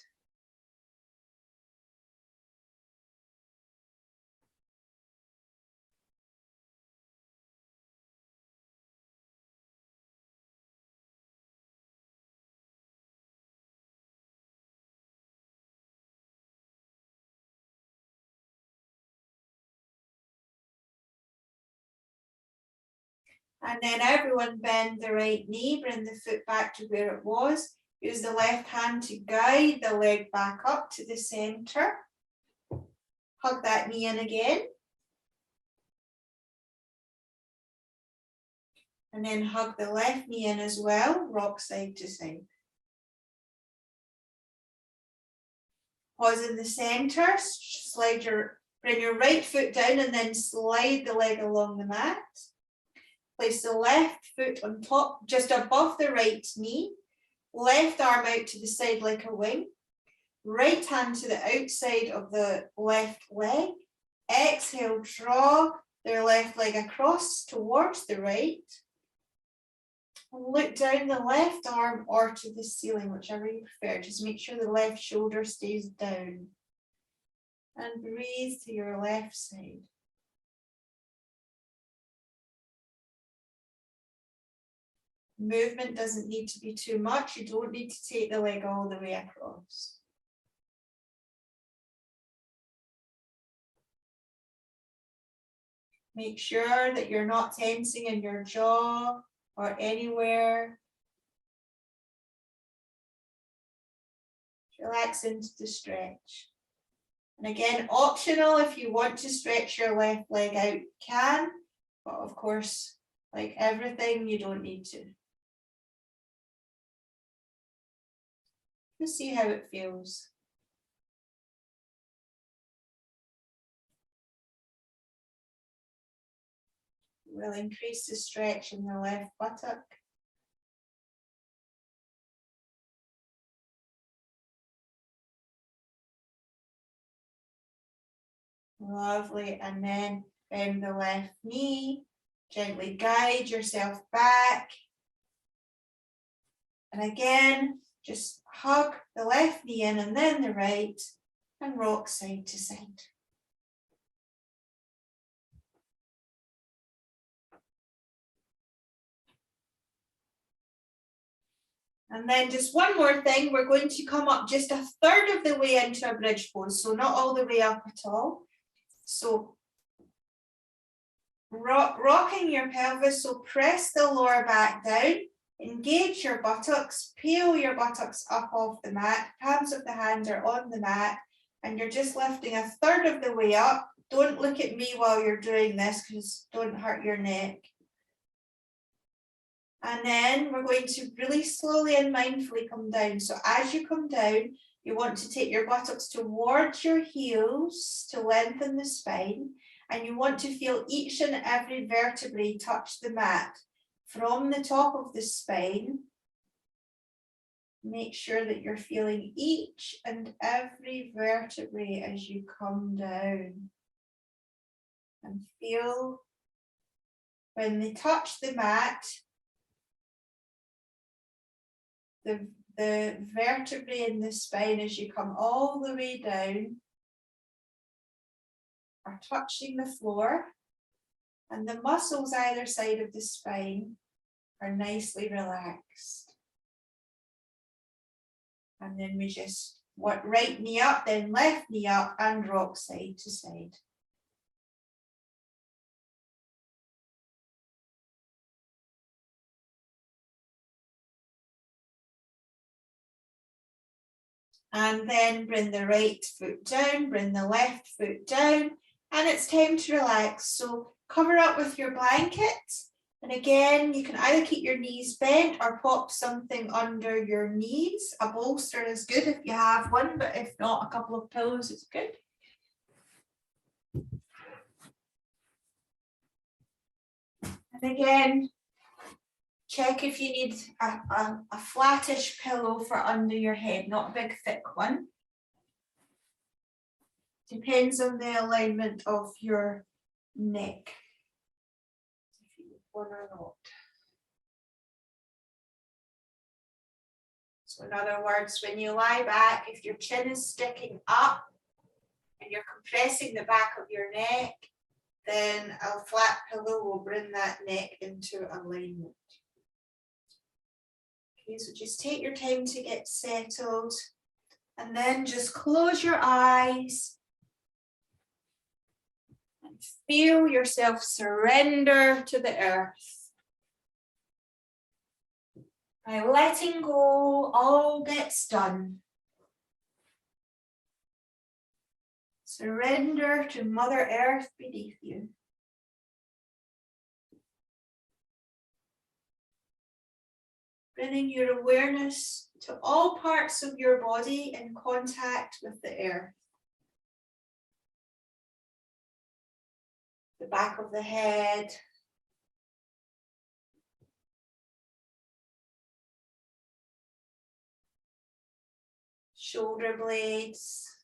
And then everyone bend the right knee, bring the foot back to where it was. Use the left hand to guide the leg back up to the center. Hug that knee in again. And then hug the left knee in as well, rock side to side. Pause in the center, bring your right foot down and then slide the leg along the mat. Place the left foot on top, just above the right knee. Left arm out to the side like a wing. Right hand to the outside of the left leg. Exhale, draw their left leg across towards the right. And look down the left arm or to the ceiling, whichever you prefer. Just make sure the left shoulder stays down. And breathe to your left side. Movement doesn't need to be too much. You don't need to take the leg all the way across. Make sure that you're not tensing in your jaw or anywhere. Relax into the stretch. And again, optional if you want to stretch your left leg out, you can. But of course, like everything, you don't need to. Just see how it feels. We'll increase the stretch in the left buttock. Lovely, and then bend the left knee, gently guide yourself back. And again, just hug the left knee in and then the right, and rock side to side. And then just one more thing, we're going to come up just a third of the way into a bridge pose, so not all the way up at all. So rocking your pelvis, so press the lower back down, engage your buttocks, peel your buttocks up off the mat, palms of the hands are on the mat, And you're just lifting a third of the way up. Don't look at me while you're doing this because don't hurt your neck. And then we're going to really slowly and mindfully come down. So as you come down, you want to take your buttocks towards your heels to lengthen the spine. And you want to feel each and every vertebrae touch the mat from the top of the spine. Make sure that you're feeling each and every vertebrae as you come down. And feel when they touch the mat, the vertebrae in the spine as you come all the way down are touching the floor, and the muscles either side of the spine are nicely relaxed. And then we just work right knee up, then left knee up, and rock side to side. And then bring the right foot down, bring the left foot down, and it's time to relax. So cover up with your blanket. And again, you can either keep your knees bent or pop something under your knees. A bolster is good if you have one, but if not, a couple of pillows is good. And again, check if you need a flattish pillow for under your head, not a big thick one. Depends on the alignment of your neck. If you need one or not. So in other words, when you lie back, if your chin is sticking up and you're compressing the back of your neck, then a flat pillow will bring that neck into alignment. Okay, so just take your time to get settled and then just close your eyes and feel yourself surrender to the earth. By letting go, all gets done. Surrender to Mother Earth beneath you. Bringing your awareness to all parts of your body in contact with the earth. The back of the head. Shoulder blades.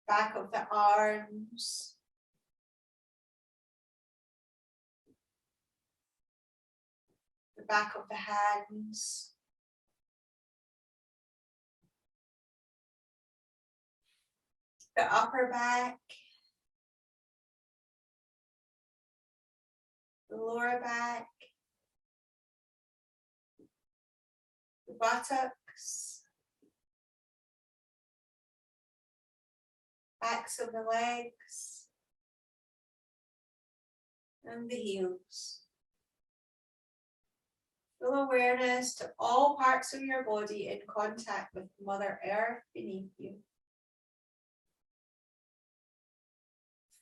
Back of the arms. The back of the hands. The upper back. The lower back. The buttocks. Backs of the legs and the heels. Full awareness to all parts of your body in contact with Mother Earth beneath you.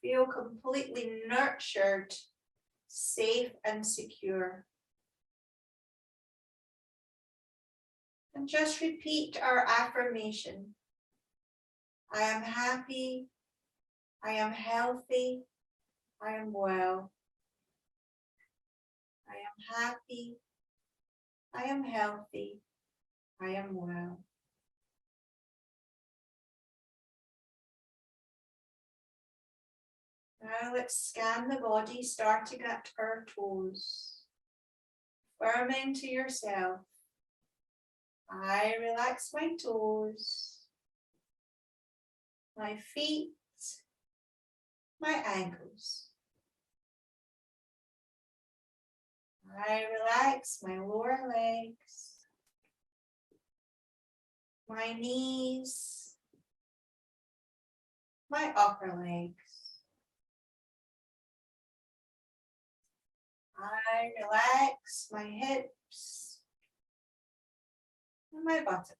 Feel completely nurtured, safe and secure. And just repeat our affirmation. I am happy, I am healthy, I am well. I am happy, I am healthy, I am well. Now let's scan the body, starting at our toes. Affirming to yourself, I relax my toes. My feet, my ankles. I relax my lower legs, my knees, my upper legs. I relax my hips and my buttocks.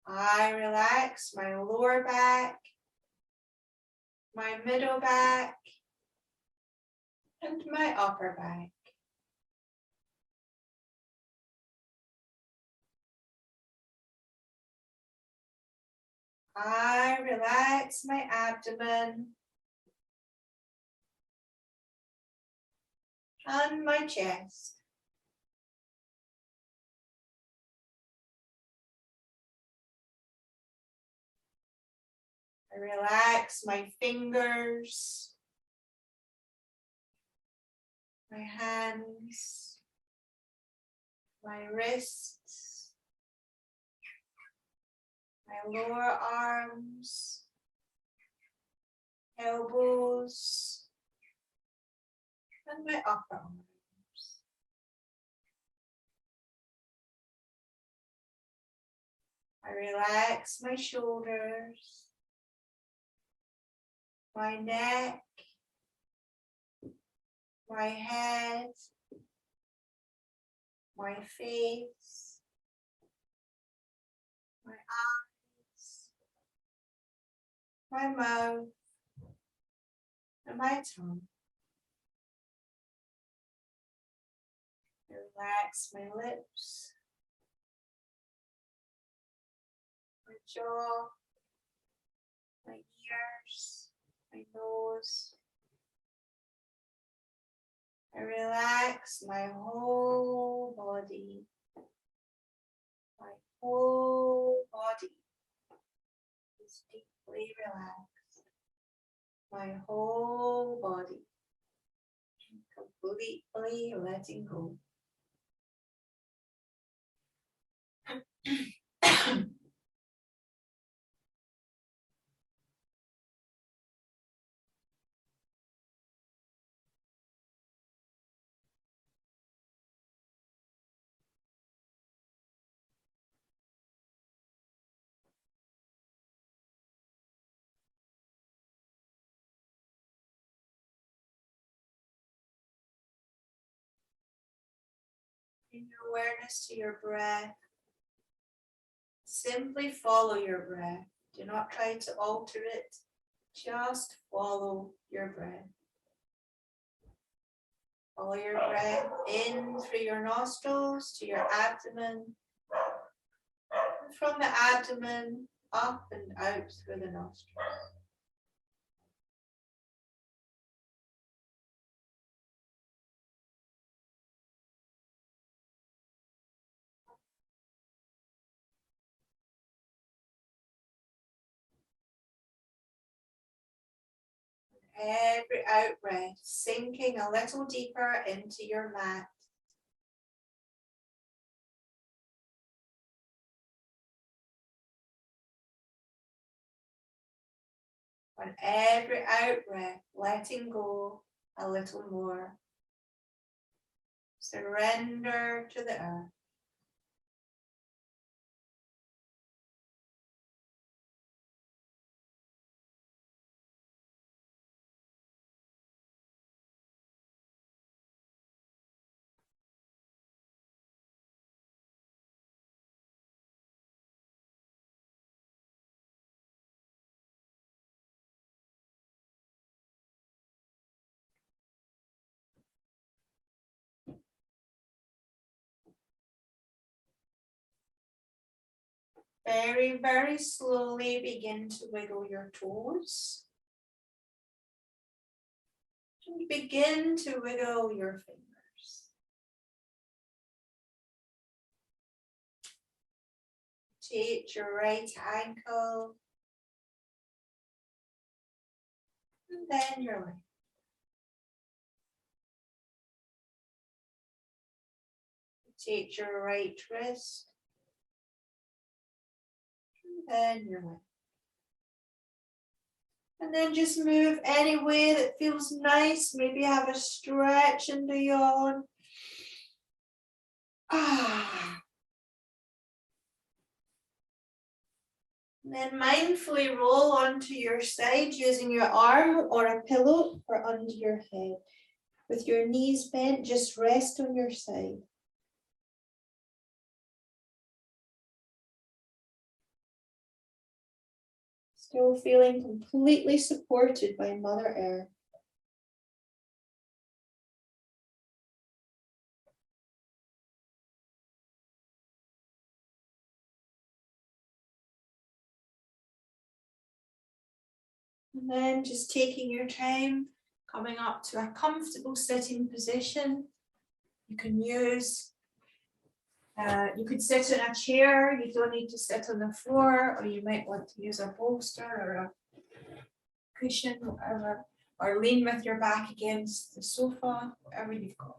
I relax my lower back, my middle back, and my upper back. I relax my abdomen and my chest. I relax my fingers, my hands, my wrists, my lower arms, elbows, and my upper arms. I relax my shoulders, my neck, my head, my face, my eyes, my mouth, and my tongue. I relax my lips, my jaw, my ears, my nose. I relax my whole body. My whole body is deeply relaxed. My whole body completely letting go. Bring your awareness to your breath. Simply follow your breath. Do not try to alter it. Just follow your breath. Follow your breath in through your nostrils to your abdomen. And from the abdomen, up and out through the nostrils. Every out breath, sinking a little deeper into your mat. On every out breath, letting go a little more. Surrender to the earth. Very, very slowly begin to wiggle your toes. And begin to wiggle your fingers. Take your right ankle. And then your left. Take your right wrist. And your left. And then just move any way that feels nice. Maybe have a stretch and a yawn. And then mindfully roll onto your side using your arm or a pillow or under your head. With your knees bent, just rest on your side. Still feeling completely supported by Mother Earth. And then just taking your time, coming up to a comfortable sitting position. You can use, you could sit in a chair, you don't need to sit on the floor, or you might want to use a bolster or a cushion, whatever, or lean with your back against the sofa, whatever you've got.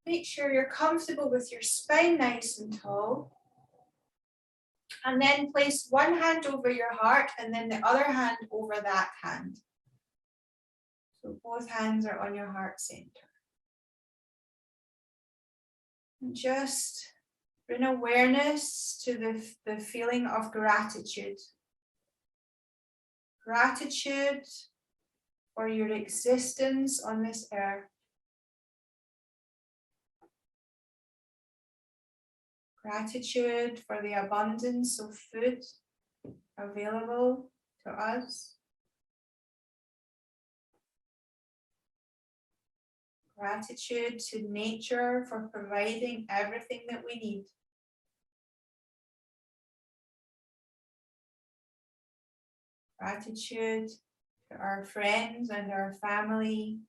Make sure you're comfortable with your spine nice and tall. And then place one hand over your heart and then the other hand over that hand. So both hands are on your heart center. And just bring awareness to the feeling of gratitude. Gratitude for your existence on this earth. Gratitude for the abundance of food available to us. Gratitude to nature for providing everything that we need. Gratitude to our friends and our family.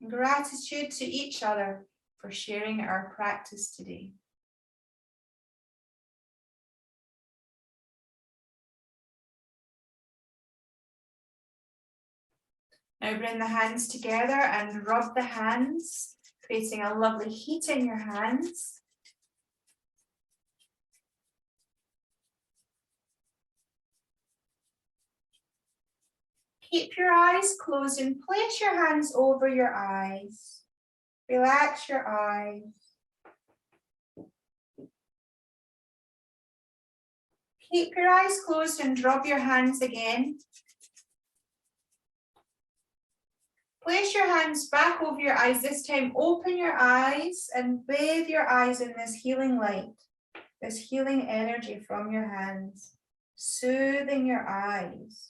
Gratitude to each other for sharing our practice today. Now bring the hands together and rub the hands, creating a lovely heat in your hands. Keep your eyes closed and place your hands over your eyes. Relax your eyes. Keep your eyes closed and drop your hands again. Place your hands back over your eyes. This time, open your eyes and bathe your eyes in this healing light, this healing energy from your hands, soothing your eyes.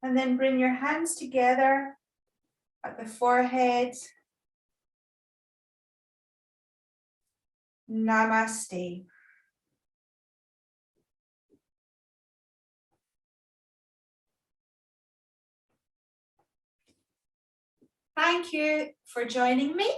And then bring your hands together at the forehead. Namaste. Thank you for joining me.